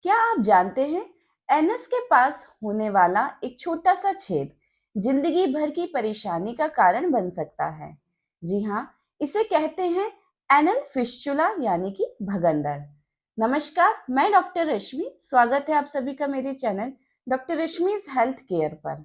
क्या आप जानते हैं एनएस के पास होने वाला एक छोटा सा छेद जिंदगी भर की परेशानी का कारण बन सकता है। जी हाँ, इसे कहते हैं एनल फिस्चुला यानी कि भगंदर। नमस्कार, मैं डॉक्टर रश्मि। स्वागत है आप सभी का मेरे चैनल डॉक्टर रश्मि's हेल्थ केयर पर।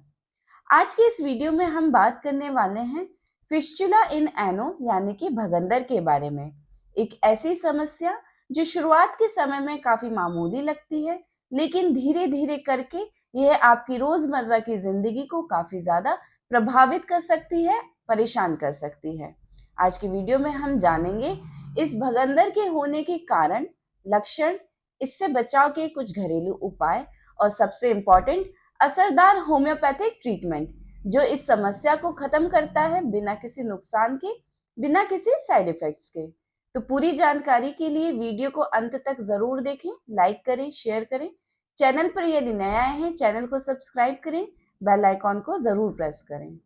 आज के इस वीडियो में हम बात करने वाले हैं फिस्चुला इन एनो यानी कि भगंदर के बारे में। एक ऐसी समस्या जो शुरुआत के समय में काफी मामूली लगती है, लेकिन धीरे धीरे करके यह आपकी रोजमर्रा की जिंदगी को काफी ज्यादा प्रभावित कर सकती है, परेशान कर सकती है। आज की वीडियो में हम जानेंगे इस भगंदर के होने के कारण, लक्षण, इससे बचाव के कुछ घरेलू उपाय और सबसे इम्पोर्टेंट असरदार होम्योपैथिक ट्रीटमेंट जो इस समस्या को खत्म करता है बिना किसी नुकसान के, बिना किसी साइड इफेक्ट्स के। तो पूरी जानकारी के लिए वीडियो को अंत तक जरूर देखें, लाइक करें, शेयर करें। चैनल पर यदि नए आए हैं, चैनल को सब्सक्राइब करें, बेल आइकॉन को जरूर प्रेस करें।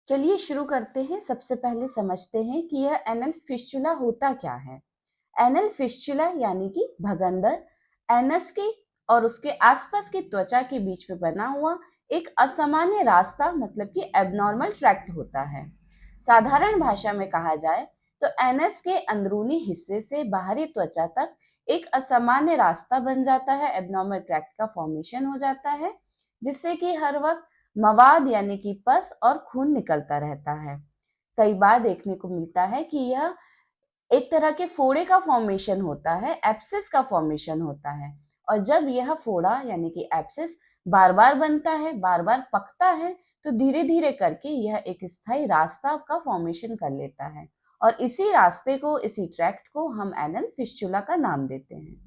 चलिए शुरू करते हैं। सबसे पहले समझते हैं कि यह एनल फिस्चुला होता क्या है। एनल फिस्चुला यानी कि भगंदर एनस के और उसके आसपास की त्वचा के बीच में बना हुआ एक असामान्य रास्ता, मतलब कि एबनॉर्मल ट्रैक्ट होता है। साधारण भाषा में कहा जाए तो एनस के अंदरूनी हिस्से से बाहरी त्वचा तक एक असामान्य रास्ता बन जाता है, एबनॉर्मल ट्रैक्ट का फॉर्मेशन हो जाता है, जिससे कि हर वक्त मवाद यानी कि पस और खून निकलता रहता है। कई बार देखने को मिलता है कि यह एक तरह के फोड़े का फॉर्मेशन होता है, एब्सिस का फॉर्मेशन होता है। और जब यह फोड़ा यानी कि एब्सिस बार बार बनता है, बार बार पकता है, तो धीरे धीरे करके यह एक स्थायी रास्ता का फॉर्मेशन कर लेता है। और इसी रास्ते को, इसी ट्रैक्ट को हम एनल फिस्चुला का नाम देते हैं।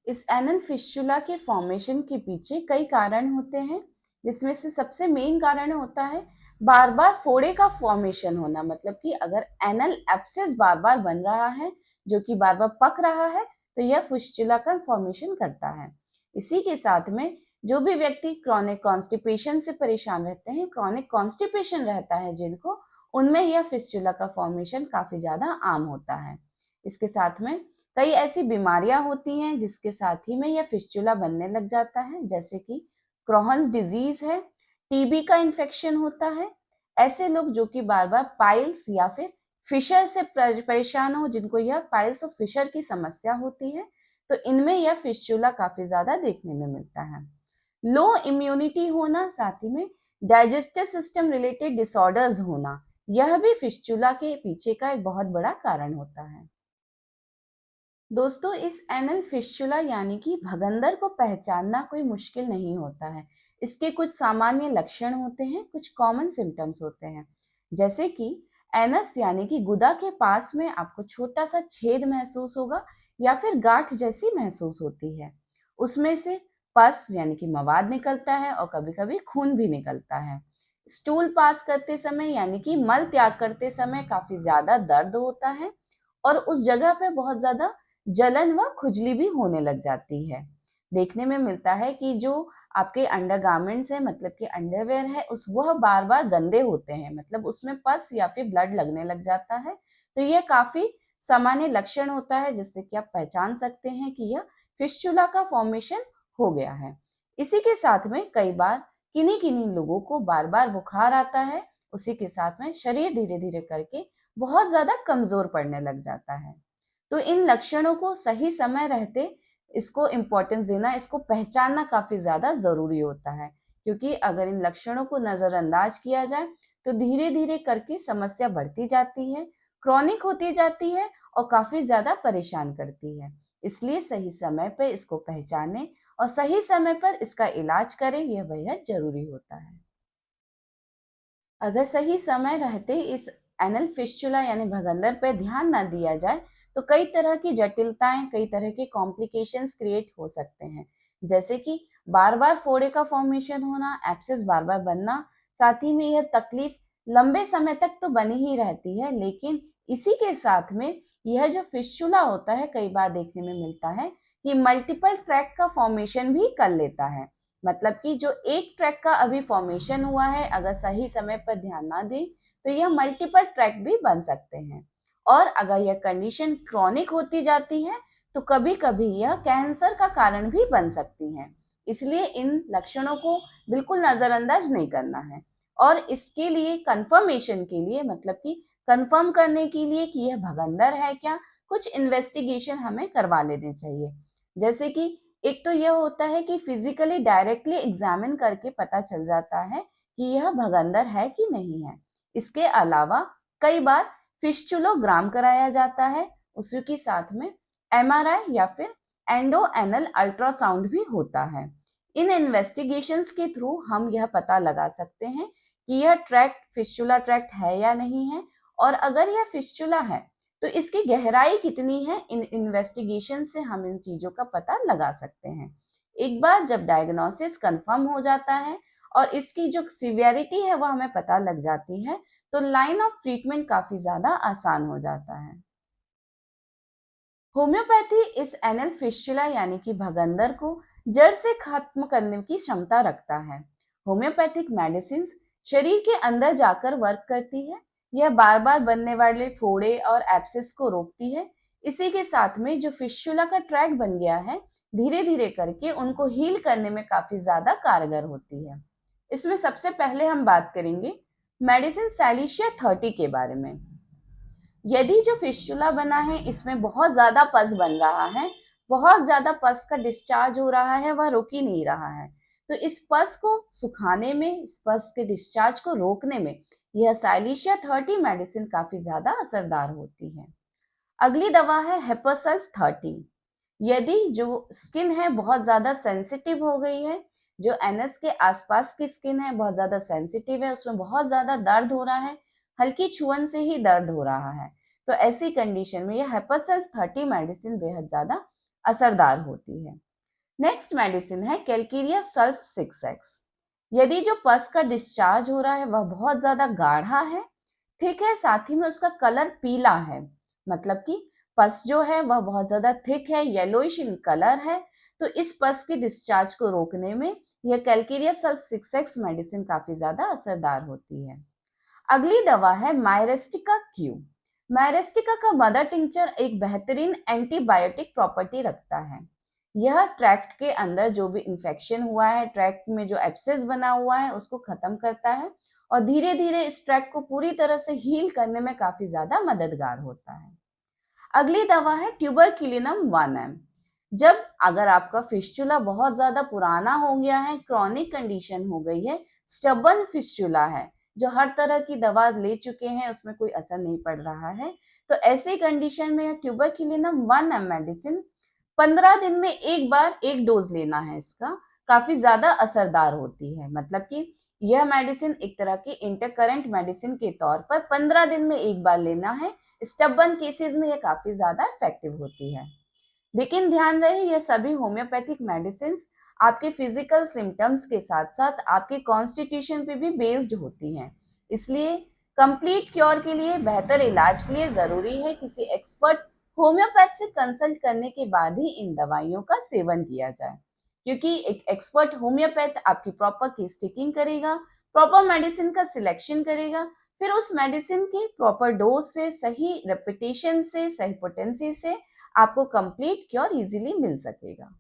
इस एनल फिस्चुला के फॉर्मेशन के पीछे कई कारण होते हैं, जिसमें से सबसे मेन कारण होता है बार बार फोड़े का फॉर्मेशन होना। मतलब कि अगर एनल एब्सिस बार बार बन रहा है, जो कि बार बार पक रहा है, तो यह फिस्चुला का फॉर्मेशन करता है। इसी के साथ में जो भी व्यक्ति क्रॉनिक कॉन्स्टिपेशन से परेशान रहते हैं, क्रॉनिक कॉन्स्टिपेशन रहता है जिनको, उनमें यह फिस्चुला का फॉर्मेशन काफी ज्यादा आम होता है। इसके साथ में कई ऐसी बीमारियां होती हैं जिसके साथ ही में यह फिस्चुला बनने लग जाता है, जैसे कि क्रोहन्स डिजीज है, टीबी का इन्फेक्शन होता है। ऐसे लोग जो कि बार बार पाइल्स या फिर फिशर से परेशान हो, जिनको यह पाइल्स और फिशर की समस्या होती है, तो इनमें यह फिस्चुला काफी ज्यादा देखने में मिलता है। लो इम्यूनिटी होना, साथ ही में डाइजेस्टिव सिस्टम रिलेटेड डिसऑर्डर्स होना, यह भी फिस्चुला के पीछे का एक बहुत बड़ा कारण होता है। दोस्तों, इस एनल फिस्चुला यानी कि भगंदर को पहचानना कोई मुश्किल नहीं होता है। इसके कुछ सामान्य लक्षण होते हैं, कुछ कॉमन सिम्टम्स होते हैं, जैसे कि एनस यानी कि गुदा के पास में आपको छोटा सा छेद महसूस होगा या फिर गांठ जैसी महसूस होती है। उसमें से पस यानी कि मवाद निकलता है और कभी कभी खून भी निकलता है। स्टूल पास करते समय यानी कि मल त्याग करते समय काफी ज्यादा दर्द होता है और उस जगह पे बहुत ज्यादा जलन व खुजली भी होने लग जाती है। देखने में मिलता है कि जो आपके अंडरगारमेंट्स है, मतलब कि अंडरवेयर है, उस वह बार बार गंदे होते हैं, मतलब उसमें पस या फिर ब्लड लगने लग जाता है। तो यह काफी सामान्य लक्षण होता है जिससे कि आप पहचान सकते हैं कि यह फिस्चुला का फॉर्मेशन हो गया है। इसी के साथ में कई बार किन्हीं किन्हीं लोगों को बार बार बुखार आता है, उसी के साथ में शरीर धीरे धीरे करके बहुत ज्यादा कमजोर पड़ने लग जाता है। तो इन लक्षणों को सही समय रहते इसको इम्पोर्टेंस देना, इसको पहचानना काफी ज्यादा जरूरी होता है, क्योंकि अगर इन लक्षणों को नजरअंदाज किया जाए तो धीरे धीरे करके समस्या बढ़ती जाती है, क्रॉनिक होती जाती है और काफी ज्यादा परेशान करती है। इसलिए सही समय पर इसको पहचाने और सही समय पर इसका इलाज करें, यह बेहद जरूरी होता है। अगर सही समय रहते इस एनल फिस्चुला यानी भगंदर पर ध्यान ना दिया जाए तो कई तरह की जटिलताएं, कई तरह के कॉम्प्लिकेशंस क्रिएट हो सकते हैं, जैसे कि बार बार फोड़े का फॉर्मेशन होना, एब्सेस बार बार बनना। साथ ही में यह तकलीफ लंबे समय तक तो बनी ही रहती है, लेकिन इसी के साथ में यह जो फिस्चुला होता है, कई बार देखने में मिलता है कि मल्टीपल ट्रैक का फॉर्मेशन भी कर लेता है। मतलब कि जो एक ट्रैक का अभी फॉर्मेशन हुआ है, अगर सही समय पर ध्यान ना दें तो यह मल्टीपल ट्रैक भी बन सकते हैं। और अगर यह कंडीशन क्रॉनिक होती जाती है तो कभी कभी यह कैंसर का कारण भी बन सकती है। इसलिए इन लक्षणों को बिल्कुल नजरअंदाज नहीं करना है। और इसके लिए कंफर्मेशन के लिए, मतलब कि कंफर्म करने के लिए कि यह भगंदर है क्या, कुछ इन्वेस्टिगेशन हमें करवा लेने चाहिए। जैसे कि एक तो यह होता है कि फिजिकली डायरेक्टली एग्जामिन करके पता चल जाता है कि यह भगंदर है कि नहीं है। इसके अलावा कई बार फिस्चुलोग्राम कराया जाता है, उसी के साथ में एमआरआई या फिर एंडो एनल अल्ट्रासाउंड भी होता है। इन इन्वेस्टिगेशंस के थ्रू हम यह पता लगा सकते हैं कि यह ट्रैक्ट फिस्चुला ट्रैक्ट है या नहीं है, और अगर यह फिस्चुला है तो इसकी गहराई कितनी है। इन इन्वेस्टिगेशन से हम इन चीजों का पता लगा सकते हैं। एक बार जब डायग्नोसिस कंफर्म हो जाता है और इसकी जो सिवियरिटी है वो हमें पता लग जाती है, तो लाइन ऑफ ट्रीटमेंट काफी ज्यादा आसान हो जाता है। होम्योपैथी इस एनल फिस्चुला यानी कि भगंदर को जड़ से खत्म करने की क्षमता रखता है। होम्योपैथिक मेडिसिन शरीर के अंदर जाकर वर्क करती है। यह बार बार बनने वाले फोड़े और एब्सेस को रोकती है। इसी के साथ में जो फिस्चुला का ट्रैक बन गया है, धीरे धीरे करके उनको हील करने में काफी ज्यादा कारगर होती है। इसमें सबसे पहले हम बात करेंगे मेडिसिन सैलिशिया 30 के बारे में। यदि जो फिस्चुला बना है इसमें बहुत ज्यादा पस बन रहा है, बहुत ज्यादा पस का डिस्चार्ज हो रहा है, वह रुक ही नहीं रहा है, तो इस पस को सुखाने में, इस पस के डिस्चार्ज को रोकने में यह साइलिशिया 30 मेडिसिन काफी ज्यादा असरदार होती है। अगली दवा है हेपासल्फ 30। यदि जो स्किन है बहुत ज्यादा सेंसिटिव हो गई है, जो एनएस के आसपास की स्किन है बहुत ज्यादा सेंसिटिव है, उसमें बहुत ज्यादा दर्द हो रहा है, हल्की छुअन से ही दर्द हो रहा है, तो ऐसी कंडीशन में यह हेपासल्फ 30 मेडिसिन बेहद ज्यादा असरदार होती है। नेक्स्ट मेडिसिन है कैलकेरिया सल्फ 6x। यदि जो पस का डिस्चार्ज हो रहा है वह बहुत ज्यादा गाढ़ा है, थिक है, साथ ही में उसका कलर पीला है, मतलब कि पस जो है वह बहुत ज्यादा थिक है, येलोइश इन कलर है, तो इस पस के डिस्चार्ज को रोकने में यह कैलकेरिया सल्फ 6x मेडिसिन काफी ज्यादा असरदार होती है। अगली दवा है मायरेस्टिका क्यू। मायरेस्टिका का मदर टिंचर एक बेहतरीन एंटीबायोटिक प्रॉपर्टी रखता है। यह ट्रैक्ट के अंदर जो भी इंफेक्शन हुआ है, ट्रैक्ट में जो एब्सेस बना हुआ है उसको खत्म करता है और धीरे धीरे इस ट्रैक्ट को पूरी तरह से हील करने में काफी ज्यादा मददगार होता है। अगली दवा है ट्यूबरक्युलिनम 1M। जब अगर आपका फिस्चुला बहुत ज्यादा पुराना हो गया है, क्रॉनिक कंडीशन हो गई है, स्टबन फिस्चुला है, जो हर तरह की दवा ले चुके हैं उसमें कोई असर नहीं पड़ रहा है, तो ऐसी कंडीशन में ट्यूबरक्युलिनम 1M मेडिसिन 15 दिन में एक बार एक डोज लेना है, इसका काफी ज्यादा असरदार होती है। मतलब कि यह मेडिसिन एक तरह की इंटरकरेंट मेडिसिन के तौर पर 15 दिन में एक बार लेना है। स्टबन केसेस में यह काफी ज्यादा इफेक्टिव होती है। लेकिन ध्यान रहे यह सभी होम्योपैथिक मेडिसिन आपके फिजिकल सिम्टम्स के साथ साथ आपके कॉन्स्टिट्यूशन पे भी बेस्ड होती हैं। इसलिए कंप्लीट क्योर के लिए, बेहतर इलाज के लिए जरूरी है किसी एक्सपर्ट होम्योपैथ से कंसल्ट करने के बाद ही इन दवाइयों का सेवन किया जाए, क्योंकि एक एक्सपर्ट होम्योपैथ आपकी प्रॉपर केस टेकिंग करेगा, प्रॉपर मेडिसिन का सिलेक्शन करेगा, फिर उस मेडिसिन के प्रॉपर डोज से, सही रेपिटेशन से, सही पोटेंसी से आपको कंप्लीट क्योर इजीली मिल सकेगा।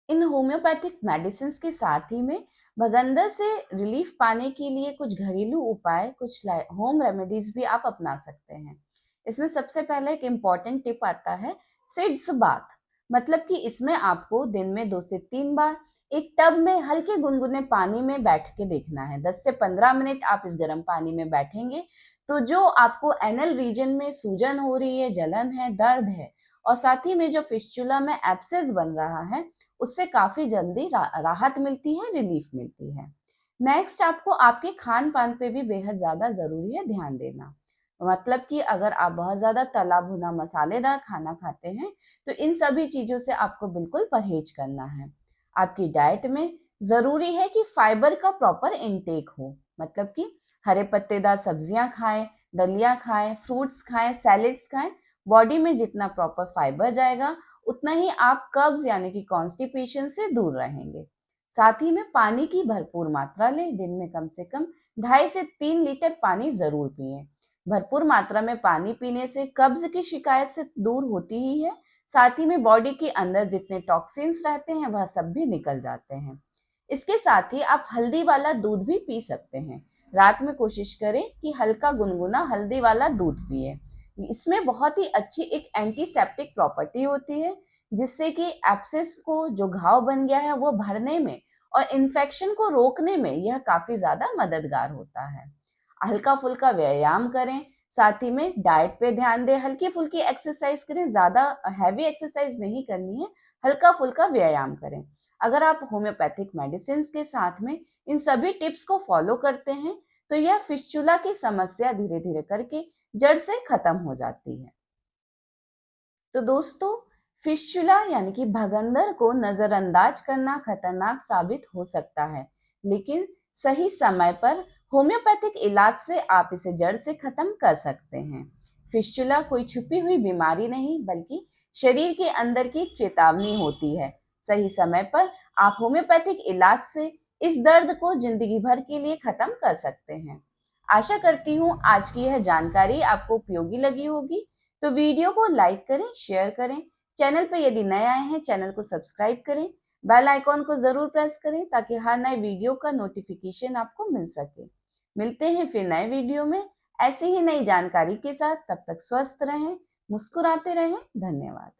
इन होम्योपैथिक मेडिसिन के साथ ही में भगंदर से रिलीफ पाने के लिए कुछ घरेलू उपाय, कुछ होम रेमेडीज भी आप अपना सकते हैं। इसमें सबसे पहले एक इम्पॉर्टेंट टिप आता है सीड्स बाथ। मतलब कि इसमें आपको दिन में 2 से 3 बार एक टब में हल्के गुनगुने पानी में बैठ के देखना है। 10 से 15 मिनट आप इस गर्म पानी में बैठेंगे तो जो आपको एनल रीजन में सूजन हो रही है, जलन है, दर्द है, और साथ ही में जो फिस्चुला में एब्सेस बन रहा है, उससे काफी जल्दी राहत मिलती है, रिलीफ मिलती है। नेक्स्ट आपको आपके खान पान पे भी बेहद ज्यादा जरूरी है ध्यान देना। मतलब कि अगर आप बहुत ज्यादा तला भुना मसालेदार खाना खाते हैं तो इन सभी चीजों से आपको बिल्कुल परहेज करना है। आपकी डाइट में जरूरी है कि फाइबर का प्रॉपर इनटेक हो। मतलब कि हरे पत्तेदार सब्जियां खाएं, दलिया खाएं, फ्रूट्स खाएं, सैलेड्स खाएं। बॉडी में जितना प्रॉपर फाइबर जाएगा उतना ही आप कब्ज यानी कि कॉन्स्टिपेशन से दूर रहेंगे। साथ ही में पानी की भरपूर मात्रा लें। दिन में कम से कम 2.5 से 3 लीटर पानी जरूर पिएं। भरपूर मात्रा में पानी पीने से कब्ज की शिकायत से दूर होती ही है, साथ ही में बॉडी के अंदर जितने टॉक्सिन्स रहते हैं वह सब भी निकल जाते हैं। इसके साथ ही आप हल्दी वाला दूध भी पी सकते हैं। रात में कोशिश करें कि हल्का गुनगुना हल्दी वाला दूध पिए। इसमें बहुत ही अच्छी एक एंटीसेप्टिक प्रॉपर्टी होती है, जिससे कि एब्सेस को, जो घाव बन गया है, वो भरने में और इन्फेक्शन को रोकने में यह काफी ज्यादा मददगार होता है। हल्का फुल्का व्यायाम करें, साथ ही में डाइट पे ध्यान दें, हल्की फुल्की एक्सरसाइज करें, ज्यादा हैवी एक्सरसाइज नहीं करनी है, हल्का फुल्का व्यायाम करें। अगर आप होम्योपैथिक मेडिसिन के साथ में इन सभी टिप्स को फॉलो करते हैं तो यह फिस्चुला की समस्या धीरे धीरे करके जड़ से खत्म हो जाती है। तो दोस्तों, फिस्चुला यानी कि भगंदर को नजरअंदाज करना खतरनाक साबित हो सकता है, लेकिन सही समय पर होम्योपैथिक इलाज से आप इसे जड़ से खत्म कर सकते हैं। फिस्चुला कोई छुपी हुई बीमारी नहीं, बल्कि शरीर के अंदर की चेतावनी होती है। सही समय पर आप होम्योपैथिक इलाज से इस दर्द को जिंदगी भर के लिए खत्म कर सकते हैं। आशा करती हूँ आज की यह जानकारी आपको उपयोगी लगी होगी। तो वीडियो को लाइक करें, शेयर करें। चैनल पर यदि नए आए हैं, चैनल को सब्सक्राइब करें। बेल आइकॉन को जरूर प्रेस करें ताकि हर नए वीडियो का नोटिफिकेशन आपको मिल सके। मिलते हैं फिर नए वीडियो में ऐसी ही नई जानकारी के साथ। तब तक स्वस्थ रहें, मुस्कुराते रहें। धन्यवाद।